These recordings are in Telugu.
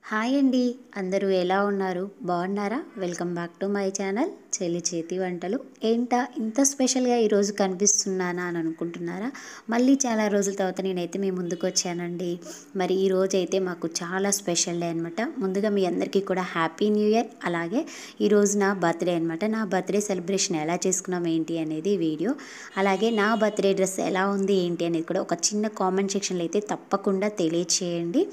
హాయ్ అండి, అందరూ ఎలా ఉన్నారు? బాగున్నారా? Welcome back to my channel చెల్లి చేతి వంటలు. ఏంటా ఇంత స్పెషల్గా ఈరోజు కనిపిస్తున్నానా అని అనుకుంటున్నారా? మళ్ళీ చాలా రోజుల తర్వాత నేనైతే మీ ముందుకు వచ్చానండి. మరి ఈ రోజు అయితే మాకు చాలా స్పెషల్ డే అనమాట. ముందుగా మీ అందరికీ కూడా హ్యాపీ న్యూ ఇయర్. అలాగే ఈరోజు నా బర్త్డే అనమాట. నా బర్త్డే సెలబ్రేషన్ ఎలా చేసుకున్నాం ఏంటి అనేది వీడియో. అలాగే నా బర్త్డే డ్రెస్ ఎలా ఉంది ఏంటి అనేది కూడా ఒక చిన్న కామెంట్ సెక్షన్లో అయితే తప్పకుండా తెలియచేయండి.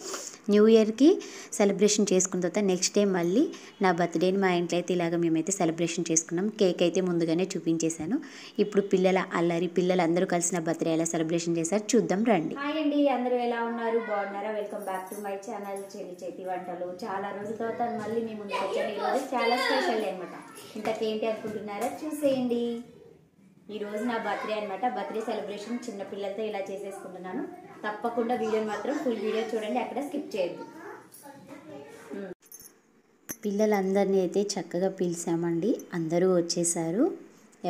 న్యూ ఇయర్కి సెలబ్రేషన్ చేసుకున్న తర్వాత నెక్స్ట్ డే మళ్ళీ నా బర్త్డేని మా ఇంట్లో అయితే ఇలాగ మేమైతే సెలబ్రేషన్ చేసుకున్నాం. కేక్ అయితే ముందుగానే చూపించేశాను. ఇప్పుడు పిల్లల అల్లరి, పిల్లలు అందరూ కలిసి నా బర్త్డే ఎలా సెలబ్రేషన్ చేశారు చూద్దాం రండి. హాయ్ అండి, అందరూ ఎలా ఉన్నారు? బాగున్నారా? Welcome back to my channel చెల్లి చేతి వంటలు. చాలా రోజుల తర్వాత మళ్ళీ మీ ముందుకు వచ్చాను. ఈరోజు చాలా స్పెషల్ అనమాట. ఇంతకేంటి అనుకుంటున్నారా? చూసేయండి. ఈరోజు నా బర్త్డే అనమాట. బర్త్డే సెలబ్రేషన్ చిన్న పిల్లలతో ఇలా చేసేసుకుంటున్నాను. తప్పకుండా వీడియోని మాత్రం ఫుల్ వీడియో చూడండి, అక్కడ స్కిప్ చేయొద్దు. పిల్లలందరినీ అయితే చక్కగా పిలిచామండి. అందరూ వచ్చేసారు,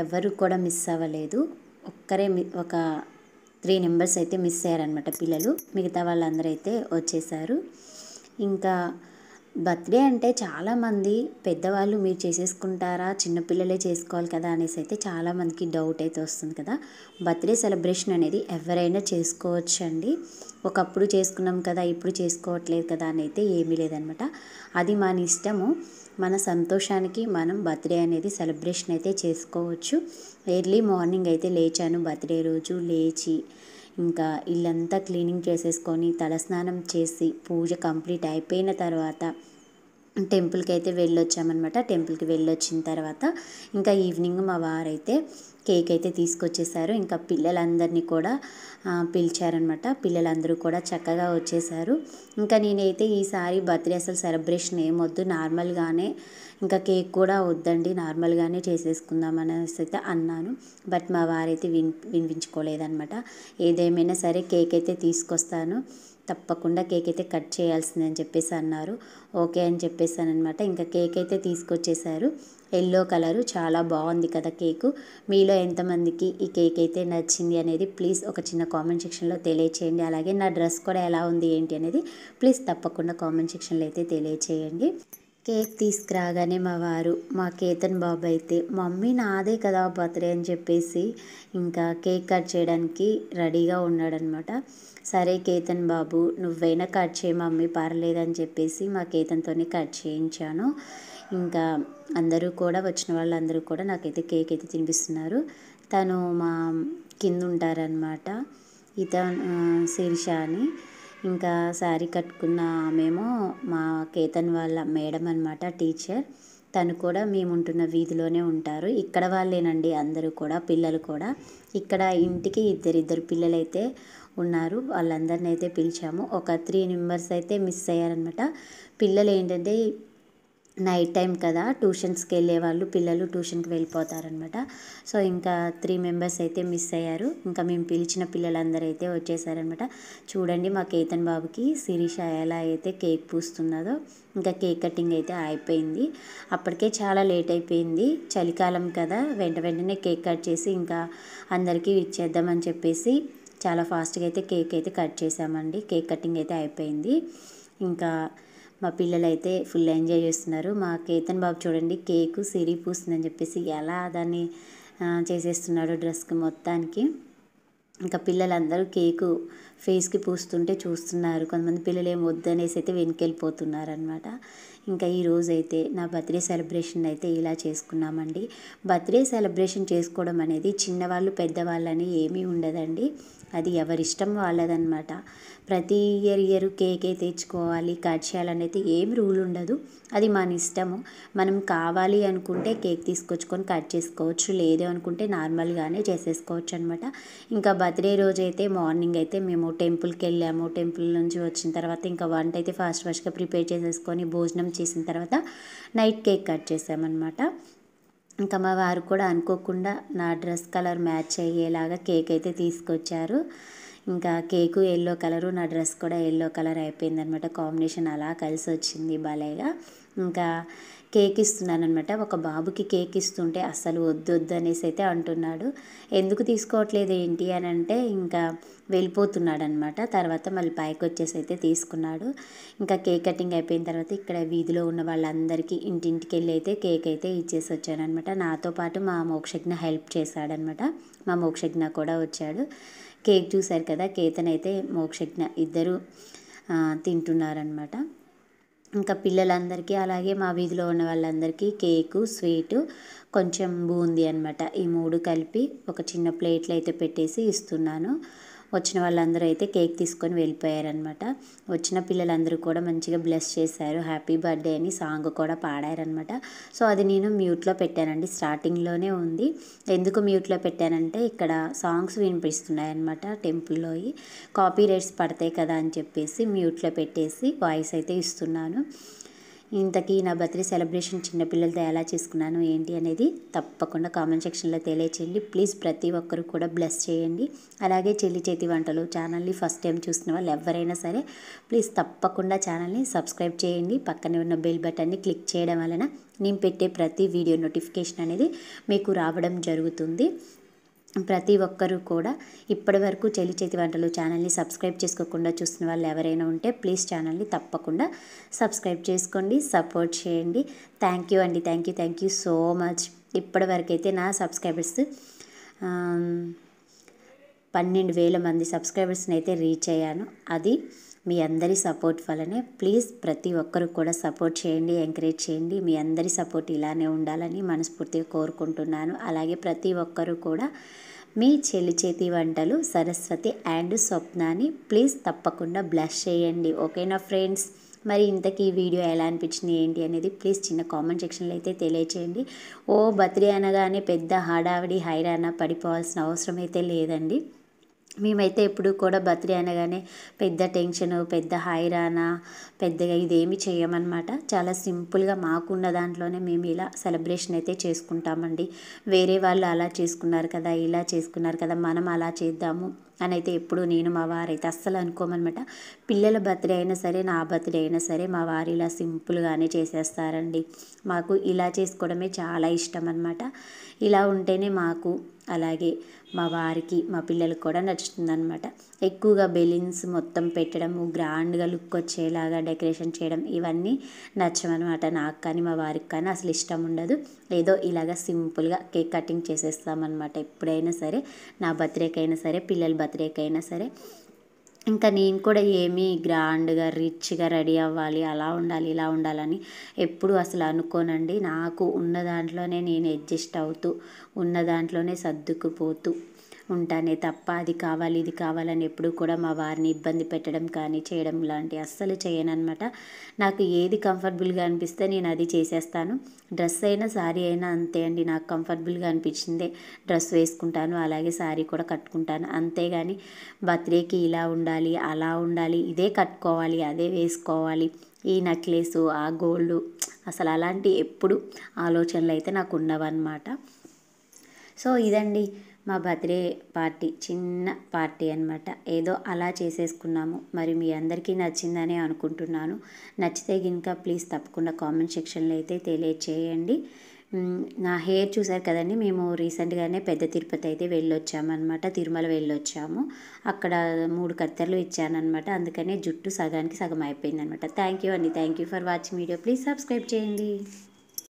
ఎవరు కూడా మిస్ అవ్వలేదు. ఒక్కరే ఒక 3 మెంబర్స్ అయితే మిస్ అయ్యారనమాట పిల్లలు. మిగతా వాళ్ళందరూ అయితే వచ్చేసారు. ఇంకా బర్త్డే అంటే చాలామంది పెద్దవాళ్ళు మీరు చేసేసుకుంటారా, చిన్నపిల్లలే చేసుకోవాలి కదా అనేసి అయితే చాలామందికి డౌట్ అయితే వస్తుంది కదా. బర్త్డే సెలబ్రేషన్ అనేది ఎవరైనా చేసుకోవచ్చు అండి. ఒకప్పుడు చేసుకున్నాం కదా, ఇప్పుడు చేసుకోవట్లేదు కదా అని అయితే ఏమీ లేదనమాట. అది మన ఇష్టము. మన సంతోషానికి మనం బర్త్డే అనేది సెలబ్రేషన్ అయితే చేసుకోవచ్చు. ఎర్లీ మార్నింగ్ అయితే లేచాను. బర్త్డే రోజు లేచి ఇంకా ఇల్లంతా క్లీనింగ్ చేసేసుకొని తలస్నానం చేసి పూజ కంప్లీట్ అయిపోయిన తర్వాత టెంపుల్కి అయితే వెళ్ళొచ్చామన్నమాట. టెంపుల్కి వెళ్ళొచ్చిన తర్వాత ఇంకా ఈవినింగ్ మా వారైతే కేక్ అయితే తీసుకొచ్చేసారు. ఇంకా పిల్లలందరినీ కూడా పిలిచారనమాట. పిల్లలందరూ కూడా చక్కగా వచ్చేసారు. ఇంకా నేనైతే ఈసారి బర్త్డే అసలు సెలబ్రేషన్ ఏమొద్దు, నార్మల్గానే ఇంకా కేక్ కూడా వద్దండి, నార్మల్గానే చేసేసుకుందాం అనేసి అయితే అన్నాను. బట్ మా వారైతే వినిపించుకోలేదనమాట. ఏదేమైనా సరే కేక్ అయితే తీసుకొస్తాను, తప్పకుండా కేక్ అయితే కట్ చేయాల్సిందని చెప్పేసి అన్నారు. ఓకే అని చెప్పేసానమాట. ఇంకా కేక్ అయితే తీసుకొచ్చేసారు. ఎల్లో కలరు చాలా బాగుంది కదా కేకు. మీలో ఎంతమందికి ఈ కేక్ అయితే నచ్చింది అనేది ప్లీజ్ ఒక చిన్న కామెంట్ సెక్షన్లో తెలియచేయండి. అలాగే నా డ్రెస్ కూడా ఎలా ఉంది ఏంటి అనేది ప్లీజ్ తప్పకుండా కామెంట్ సెక్షన్లో అయితే తెలియచేయండి. కేక్ తీసుకురాగానే మా వారు, మా కేతన్ బాబు అయితే మమ్మీ నాదే కదా బర్త్డే అని చెప్పేసి ఇంకా కేక్ కట్ చేయడానికి రెడీగా ఉన్నాడనమాట. సరే కేతన్ బాబు నువ్వైనా కట్ చేయి మమ్మీ, పర్లేదని చెప్పేసి మా కేతన్తోనే కట్ చేయించాను. ఇంకా అందరూ కూడా వచ్చిన వాళ్ళందరూ కూడా నాకైతే కేక్ అయితే తినిపిస్తున్నారు. తను మా కింద ఉంటారనమాట, ఇతను శీర్ష అని. ఇంకా శారీ కట్టుకున్న ఆమెమో మా కేతన్ వాళ్ళ మేడం అనమాట, టీచర్. తను కూడా మేము ఉంటున్న వీధిలోనే ఉంటారు. ఇక్కడ వాళ్ళేనండి అందరూ కూడా, పిల్లలు కూడా. ఇక్కడ ఇంటికి ఇద్దరిద్దరు పిల్లలైతే ఉన్నారు. వాళ్ళందరినీ అయితే పిలిచాము. ఒక 3 మెంబర్స్ అయితే మిస్ అయ్యారనమాట. పిల్లలు ఏంటంటే నైట్ టైం కదా, ట్యూషన్స్కి వెళ్ళే వాళ్ళు పిల్లలు ట్యూషన్కి వెళ్ళిపోతారనమాట. సో ఇంకా 3 మెంబర్స్ అయితే మిస్ అయ్యారు. ఇంకా మేము పిలిచిన పిల్లలందరూ అయితే వచ్చేసారనమాట. చూడండి మా కేతన్ బాబుకి శిరీష ఎలా అయితే కేక్ పూస్తున్నదో. ఇంకా కేక్ కటింగ్ అయితే అయిపోయింది. అప్పటికే చాలా లేట్ అయిపోయింది, చలికాలం కదా. వెంటనే కేక్ కట్ చేసి ఇంకా అందరికీ ఇచ్చేద్దామని చెప్పేసి చాలా ఫాస్ట్గా అయితే కేక్ అయితే కట్ చేసామండి. కేక్ కటింగ్ అయితే అయిపోయింది. ఇంకా మా పిల్లలు అయితే ఫుల్ ఎంజాయ్ చేస్తున్నారు. మా కేతన్ బాబు చూడండి కేకు సిరి పూస్తుందని చెప్పేసి ఎలా దాన్ని చేసేస్తున్నాడు డ్రెస్కి మొత్తానికి. ఇంకా పిల్లలందరూ కేకు ఫేస్కి పూస్తుంటే చూస్తున్నారు. కొంతమంది పిల్లలు ఏం వద్దనేసి అయితే వెనుకెళ్ళిపోతున్నారనమాట. ఇంకా ఈరోజు అయితే నా బర్త్డే సెలబ్రేషన్ అయితే ఇలా చేసుకున్నామండి. బర్త్డే సెలబ్రేషన్ చేసుకోవడం అనేది చిన్నవాళ్ళు పెద్దవాళ్ళని ఏమీ ఉండదండి, అది ఎవరిష్టం వాళ్ళదనమాట. ప్రతి ఇయర్ కేక్ అయితే తెచ్చుకోవాలి, కట్ చేయాలనేది ఏమి రూల్ ఉండదు, అది మన ఇష్టము. మనం కావాలి అనుకుంటే కేక్ తీసుకొచ్చుకొని కట్ చేసుకోవచ్చు, లేదు అనుకుంటే నార్మల్గానే చేసేసుకోవచ్చు అనమాట. ఇంకా బర్త్డే రోజు అయితే మార్నింగ్ అయితే మేము టెంపుల్కి వెళ్ళాము. టెంపుల్ నుంచి వచ్చిన తర్వాత ఇంకా వంట అయితే ఫాస్ట్గా ప్రిపేర్ చేసేసుకొని భోజనం చేసిన తర్వాత నైట్ కేక్ కట్ చేసామన్నమాట. ఇంకా మా వారు కూడా అనుకోకుండా నా డ్రెస్ కలర్ మ్యాచ్ అయ్యేలాగా కేక్ అయితే తీసుకొచ్చారు. ఇంకా కేకు ఎల్లో కలరు, నా డ్రెస్ కూడా ఎల్లో కలర్ అయిపోయిందనమాట. కాంబినేషన్ అలా కలిసి వచ్చింది భలేగా. ఇంకా కేక్ ఇస్తున్నాను అనమాట. ఒక బాబుకి కేక్ ఇస్తుంటే అస్సలు వద్దు అనేసి అయితే అంటున్నాడు. ఎందుకు తీసుకోవట్లేదు ఏంటి అని అంటే ఇంకా వెళ్ళిపోతున్నాడు అనమాట. తర్వాత మళ్ళీ పైకి వచ్చేసి అయితే తీసుకున్నాడు. ఇంకా కేక్ కటింగ్ అయిపోయిన తర్వాత ఇక్కడ వీధిలో ఉన్న వాళ్ళందరికీ ఇంటింటికి వెళ్ళి అయితే కేక్ అయితే ఇచ్చేసి వచ్చానమాట. నాతో పాటు మా మోక్షజ్ఞ హెల్ప్ చేశాడనమాట. మా మోక్షజ్ఞ కూడా వచ్చాడు. కేక్ చూశారు కదా, కేతనైతే మోక్షజ్ఞ ఇద్దరు తింటున్నారనమాట. ఇంకా పిల్లలందరికీ అలాగే మా వీధిలో ఉన్న వాళ్ళందరికీ కేకు, స్వీటు, కొంచెం బూందీ అనమాట. ఈ 3 కలిపి ఒక చిన్న ప్లేట్లో అయితే పెట్టేసి ఇస్తున్నాను. వచ్చిన వాళ్ళందరూ అయితే కేక్ తీసుకొని వెళ్ళిపోయారనమాట. వచ్చిన పిల్లలందరూ కూడా మంచిగా బ్లెస్ చేశారు. హ్యాపీ బర్త్డే అని సాంగ్ కూడా పాడారనమాట. సో అది నేను మ్యూట్లో పెట్టానండి. స్టార్టింగ్లోనే ఉంది. ఎందుకు మ్యూట్లో పెట్టానంటే ఇక్కడ సాంగ్స్ వినిపిస్తున్నాయన్నమాట టెంపుల్లో. కాపీ రైట్స్ పడతాయి కదా అని చెప్పేసి మ్యూట్లో పెట్టేసి వాయిస్ అయితే ఇస్తున్నాను. ఇంతకీ నా బర్త్డే సెలబ్రేషన్ చిన్నపిల్లలతో ఎలా చేసుకున్నాను ఏంటి అనేది తప్పకుండా కామెంట్ సెక్షన్లో తెలియచేయండి. ప్లీజ్ ప్రతి ఒక్కరు కూడా బ్లెస్ చేయండి. అలాగే చెల్లి చేతి వంటలు ఛానల్ని ఫస్ట్ టైం చూసిన వాళ్ళు ఎవరైనా సరే ప్లీజ్ తప్పకుండా ఛానల్ని సబ్స్క్రైబ్ చేయండి. పక్కనే ఉన్న బెల్ బటన్ని క్లిక్ చేయడం వలన నేను పెట్టే ప్రతి వీడియో నోటిఫికేషన్ అనేది మీకు రావడం జరుగుతుంది. ప్రతి ఒక్కరూ కూడా ఇప్పటివరకు చెల్లి చేతి వంటలు ఛానల్ని సబ్స్క్రైబ్ చేసుకోకుండా చూస్తున్న వాళ్ళు ఎవరైనా ఉంటే ప్లీజ్ ఛానల్ని తప్పకుండా సబ్స్క్రైబ్ చేసుకోండి, సపోర్ట్ చేయండి. థ్యాంక్ యూ అండి. Thank you so much. ఇప్పటివరకు అయితే నా సబ్స్క్రైబర్స్ 12,000 మంది సబ్స్క్రైబర్స్ని అయితే రీచ్ అయ్యాను. అది మీ అందరి సపోర్ట్ వల్లనే. ప్లీజ్ ప్రతి ఒక్కరు కూడా సపోర్ట్ చేయండి, ఎంకరేజ్ చేయండి. మీ అందరి సపోర్ట్ ఇలానే ఉండాలని మనస్ఫూర్తిగా కోరుకుంటున్నాను. అలాగే ప్రతి ఒక్కరు కూడా మీ చెల్లి చేతి వంటలు సరస్వతి అండ్ స్వప్నాని ప్లీజ్ తప్పకుండా బ్లెస్ చేయండి. ఓకేనా ఫ్రెండ్స్? మరి ఇంతకీ ఈ వీడియో ఎలా అనిపించింది ఏంటి అనేది ప్లీజ్ చిన్న కామెంట్ సెక్షన్లో అయితే తెలియచేయండి. బర్త్డే అనగానే పెద్ద హడావిడి హైరాణ పడిపోవాల్సిన అవసరం అయితే లేదండి. మేమైతే ఎప్పుడు కూడా బర్త్డే అనగానే పెద్ద టెన్షన్, పెద్ద హైరాణ, పెద్దగా ఇదేమి చేయమన్నమాట. చాలా సింపుల్గా మాకున్న దాంట్లోనే మేము ఇలా సెలబ్రేషన్ అయితే చేసుకుంటామండి. వేరే వాళ్ళు అలా చేసుకున్నారు కదా, ఇలా చేసుకున్నారు కదా, మనం అలా చేద్దాము అని అయితే ఎప్పుడు నేను మా వారైతే అస్సలు అనుకోమన్నమాట. పిల్లల బర్త్డే అయినా సరే, నా బర్త్డే అయినా సరే మా వారు ఇలా సింపుల్గానే చేసేస్తారండి. మాకు ఇలా చేసుకోవడమే చాలా ఇష్టం అన్నమాట. ఇలా ఉంటేనే మాకు అలాగే మా వారికి మా పిల్లలకు కూడా నచ్చుతుందన్నమాట. ఎక్కువగా బెలూన్స్ మొత్తం పెట్టడము, గ్రాండ్గా లుక్ వచ్చేలాగా డెకరేషన్ చేయడం ఇవన్నీ నచ్చమన్నమాట. నాకు కానీ మా వారికి కానీ అసలు ఇష్టం ఉండదు. ఏదో ఇలాగ సింపుల్గా కేక్ కటింగ్ చేసేస్తామన్నమాట. ఎప్పుడైనా సరే, నా బర్త్డేకైనా సరే, పిల్లల బర్త్డేకైనా సరే. ఇంకా నేను కూడా ఏమీ గ్రాండ్గా రిచ్గా రెడీ అవ్వాలి, అలా ఉండాలి, ఇలా ఉండాలని ఎప్పుడు అసలు అనుకోనండి. నాకు ఉన్న దాంట్లోనే నేను అడ్జస్ట్ అవుతూ, ఉన్న దాంట్లోనే సర్దుకుపోతూ ఉంటానే తప్ప అది కావాలి ఇది కావాలని ఎప్పుడు కూడా మా వారిని ఇబ్బంది పెట్టడం కానీ చేయడం లాంటి అస్సలు చేయనన్నమాట. నాకు ఏది కంఫర్టబుల్గా అనిపిస్తే నేను అది చేసేస్తాను. డ్రెస్ అయినా శారీ అయినా అంతే అండి. నాకు కంఫర్టబుల్గా అనిపించిందే డ్రెస్ వేసుకుంటాను, అలాగే శారీ కూడా కట్టుకుంటాను. అంతేగాని బర్త్డేకి ఇలా ఉండాలి, అలా ఉండాలి, ఇదే కట్టుకోవాలి, అదే వేసుకోవాలి, ఈ నెక్లెసు, ఆ గోల్డ్, అసలు అలాంటి ఎప్పుడు ఆలోచనలు అయితే నాకు ఉండవన్నమాట. సో ఇదండి మా బర్త్డే పార్టీ, చిన్న పార్టీ అనమాట. ఏదో అలా చేసేసుకున్నాము. మరి మీ అందరికీ నచ్చిందనే అనుకుంటున్నాను. నచ్చితే కనుక ప్లీజ్ తప్పకుండా కామెంట్ సెక్షన్లో అయితే తెలియచేయండి. నా హెయిర్ చూసారు కదండి, మేము రీసెంట్గానే పెద్ద తిరుపతి అయితే వెళ్ళొచ్చామన్నమాట. తిరుమల వెళ్ళొచ్చాము. అక్కడ 3 కత్తెరలు ఇచ్చానమాట. అందుకనే జుట్టు సగానికి సగం అయిపోయిందనమాట. థ్యాంక్ యూ అండి. Thank you for watching video. Please subscribe చేయండి.